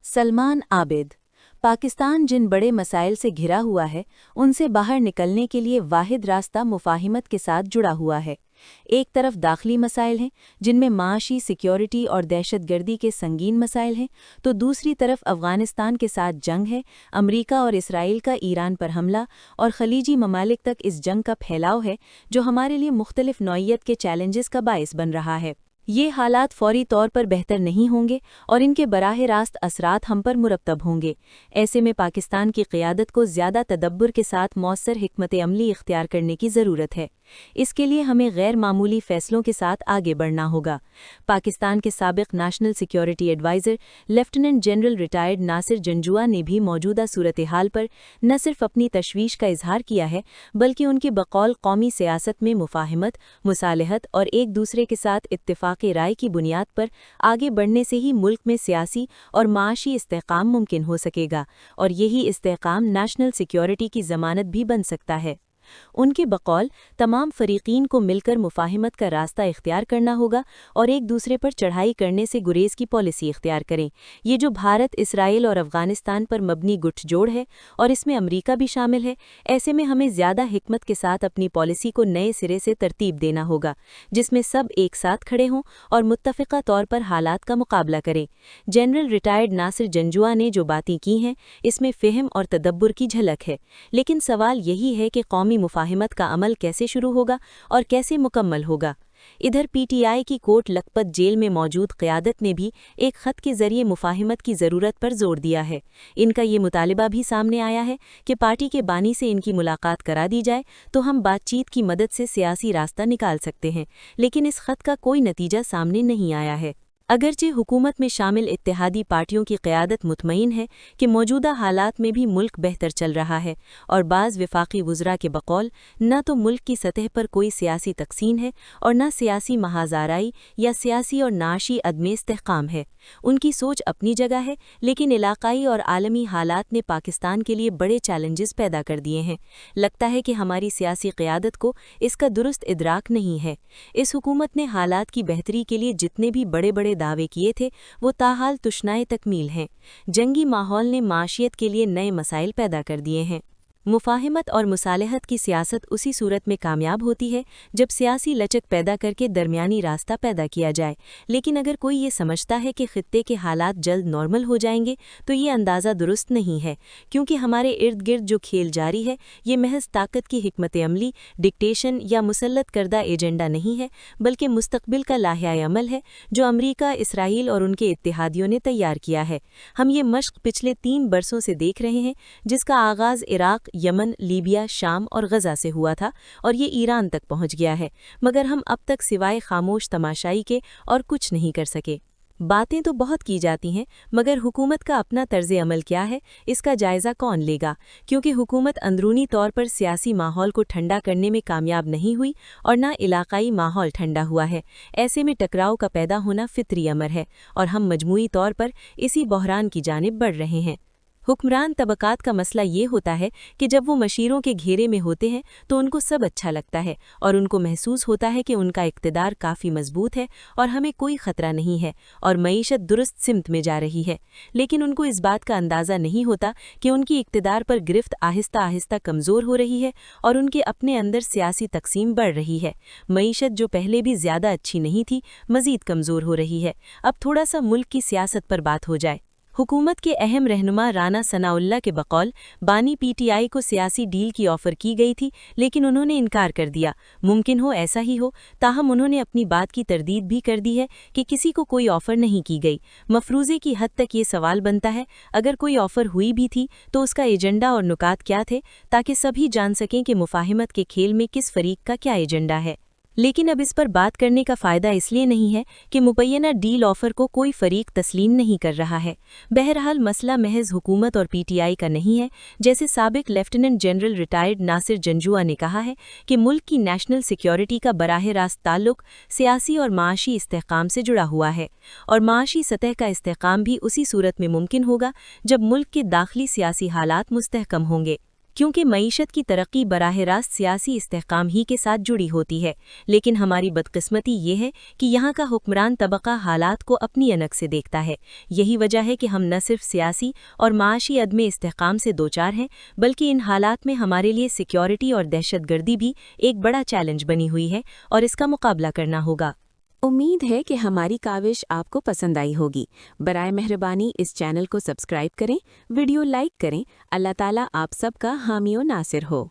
सलमान आबिद। पाकिस्तान जिन बड़े मसाइल से घिरा हुआ है, उनसे बाहर निकलने के लिए वाहिद रास्ता मुफाहिमत के साथ जुड़ा हुआ है। एक तरफ दाखिली मसाइल हैं, जिनमें माशी, सिक्योरिटी और दहशतगर्दी के संगीन मसाइल हैं, तो दूसरी तरफ अफगानिस्तान के साथ जंग है, अमरीका और इसराइल का ईरान पर हमला और खलीजी ममालिक तक इस जंग का फैलाव है, जो हमारे लिए मुख्तलिफ नौइयत के चैलेंजेस का बाइस बन रहा है। ये हालात फौरी तौर पर बेहतर नहीं होंगे और इनके बराह रास्त असरात हम पर मुरतब होंगे। ऐसे में पाकिस्तान की क़ियादत को ज़्यादा तदब्बर के साथ मौसर हिकमत अमली इख्तियार करने की ज़रूरत है। इसके लिए हमें गैर मामूली फ़ैसलों के साथ आगे बढ़ना होगा। पाकिस्तान के साबिक़ national security adviser lieutenant general retired Nasir Janjua ने भी मौजूदा सूरत हाल पर न सिर्फ अपनी तशवीश का इजहार किया है, बल्कि उनके बकौल कौमी सियासत में मुफाहिमत, मुसालहत और एक दूसरे के साथ इत्तेफाक़ राय की बुनियाद पर आगे बढ़ने से ही मुल्क में सियासी और माशी इस्तेहकाम मुमकिन हो सकेगा, और यही इस्तेहकाम नेशनल सिक्योरिटी की ज़मानत भी बन सकता है। उनके बकौल तमाम फ़रीक़ीन को मिलकर मुफाहिमत का रास्ता इख्तियार करना होगा और एक दूसरे पर चढ़ाई करने से गुरेज़ की पॉलिसी इख्तियार करें। ये जो भारत, इसराइल और अफ़गानिस्तान पर मबनी गुठजोड़ है और इसमें अमरीका भी शामिल है, ऐसे में हमें ज़्यादा हिकमत के साथ अपनी पॉलिसी को नए सिरे से तरतीब देना होगा, जिसमें सब एक साथ खड़े हों और मुत्तफ़िक़ा तौर पर हालात का मुकाबला करें। जनरल रिटायर्ड नासिर जंजुआ ने जो बातें की हैं, इसमें फ़हम और तदब्बर की झलक है, लेकिन सवाल यही है कि कौमी मुफाहिमत का अमल कैसे शुरू होगा और कैसे मुकम्मल होगा। इधर पीटीआई की कोट लखपत जेल में मौजूद क़यादत ने भी एक ख़त के ज़रिए मुफाहिमत की ज़रूरत पर जोर दिया है। इनका ये मुतालिबा भी सामने आया है कि पार्टी के बानी से इनकी मुलाकात करा दी जाए तो हम बातचीत की मदद से सियासी रास्ता निकाल सकते हैं, लेकिन इस ख़त का कोई नतीजा सामने नहीं आया है। अगरचे हुकूमत में शामिल इत्तेहादी पार्टियों की क़यादत मुतमईन है कि मौजूदा हालात में भी मुल्क बेहतर चल रहा है, और बाज़ वफ़ाक़ी वज़रा के बकौल न तो मुल्क की सतह पर कोई सियासी तक़सीम है और न सियासी महाज़ाराई या सियासी और नाशी अदमे इस्तेहकाम है। उनकी सोच अपनी जगह है, लेकिन इलाक़ाई और आलमी हालात ने पाकिस्तान के लिए बड़े चैलेंजेस पैदा कर दिए हैं। लगता है कि हमारी सियासी क़यादत को इसका दुरुस्त इदराक नहीं है। इस हुकूमत ने हालात की बेहतरी के लिए जितने भी बड़े बड़े दावे किए थे, वो ताहाल तुशनाए तकमील हैं। जंगी माहौल ने माशियत के लिए नए मसाइल पैदा कर दिए हैं। मुफाहिमत और मुसालहत की सियासत उसी सूरत में कामयाब होती है जब सियासी लचक पैदा करके दरमियानी रास्ता पैदा किया जाए, लेकिन अगर कोई ये समझता है कि खित्ते के हालात जल्द नॉर्मल हो जाएंगे तो ये अंदाज़ा दुरुस्त नहीं है, क्योंकि हमारे इर्द गिर्द जो खेल जारी है ये महज ताकत की हिकमत अमली, डिक्टेशन या मुसल्लत करदा एजेंडा नहीं है, बल्कि मुस्तकबिल का लाहिया अमल है जो अमरीका, इसराइल और उनके इत्तेहादियों ने तैयार किया है। हम ये मश्क पिछले 3 बरसों से देख रहे हैं, जिसका आगाज़ इराक़, यमन, लीबिया, शाम और गज़ा से हुआ था और ये ईरान तक पहुंच गया है, मगर हम अब तक सिवाय खामोश तमाशाई के और कुछ नहीं कर सके। बातें तो बहुत की जाती हैं, मगर हुकूमत का अपना तर्ज़ अमल क्या है, इसका जायज़ा कौन लेगा? क्योंकि हुकूमत अंदरूनी तौर पर सियासी माहौल को ठंडा करने में कामयाब नहीं हुई और ना इलाक़ाई माहौल ठंडा हुआ है। ऐसे में टकराव का पैदा होना फितरी अमर है और हम मजमूई तौर पर इसी बहरान की जानिब बढ़ रहे हैं। हुक्मरान तबकात का मसला ये होता है कि जब वो मशीरों के घेरे में होते हैं तो उनको सब अच्छा लगता है और उनको महसूस होता है कि उनका इक़्तिदार काफ़ी मजबूत है और हमें कोई ख़तरा नहीं है और मईशत दुरुस्त सिमत में जा रही है, लेकिन उनको इस बात का अंदाज़ा नहीं होता कि उनकी इक़्तिदार पर गिरफ्त आहिस्ता आहिस्ता कमज़ोर हो रही है और उनके अपने अंदर सियासी तकसीम बढ़ रही है। मईशत जो पहले भी ज़्यादा अच्छी नहीं थी, मज़ीद कमज़ोर हो रही है। अब थोड़ा सा मुल्क की सियासत पर बात हो जाए। हुकूमत के अहम रहनुमा राना सनाउल्लाह के बकौल बानी पीटीआई को सियासी डील की ऑफ़र की गई थी, लेकिन उन्होंने इनकार कर दिया। मुमकिन हो ऐसा ही हो, ताहम उन्होंने अपनी बात की तरदीद भी कर दी है कि किसी को कोई ऑफ़र नहीं की गई। मफरूज़े की हद तक ये सवाल बनता है, अगर कोई ऑफ़र हुई भी थी तो उसका एजेंडा और नुकात क्या थे, ताकि सभी जान सकें कि मुफाहिमत के खेल में किस फ़रीक का क्या एजेंडा है। लेकिन अब इस पर बात करने का फ़ायदा इसलिए नहीं है कि मुबैना डील ऑफ़र को कोई फ़रीक तस्लीम नहीं कर रहा है। बहरहाल मसला महज हुकूमत और पीटीआई का नहीं है। जैसे साबिक़ lieutenant general retired Nasir Janjua ने कहा है कि मुल्क की नेशनल सिक्योरिटी का बराह रास्त ताल्लुक़ सियासी और माशी इस्तेहकाम से जुड़ा हुआ है, और माशी सतह का इस्तेहकाम भी उसी सूरत में मुमकिन होगा जब मुल्क के दाखिली सियासी हालात मुस्तहकम होंगे। क्योंकि मईशत की तरक्की बराह रास्त सियासी इस्तेहकाम ही के साथ जुड़ी होती है, लेकिन हमारी बदकिस्मती ये है कि यहाँ का हुक्मरान तबका हालात को अपनी अनक से देखता है। यही वजह है कि हम न सिर्फ सियासी और माशी अदम इस्तेहकाम से दोचार हैं, बल्कि इन हालात में हमारे लिए सिक्योरिटी और दहशतगर्दी भी एक बड़ा चैलेंज बनी हुई है और इसका मुकाबला करना होगा। उम्मीद है कि हमारी काविश आपको पसंद आई होगी। बराए मेहरबानी इस चैनल को सब्सक्राइब करें, वीडियो लाइक करें। अल्लाह ताला आप सबका हामी व नासिर हो।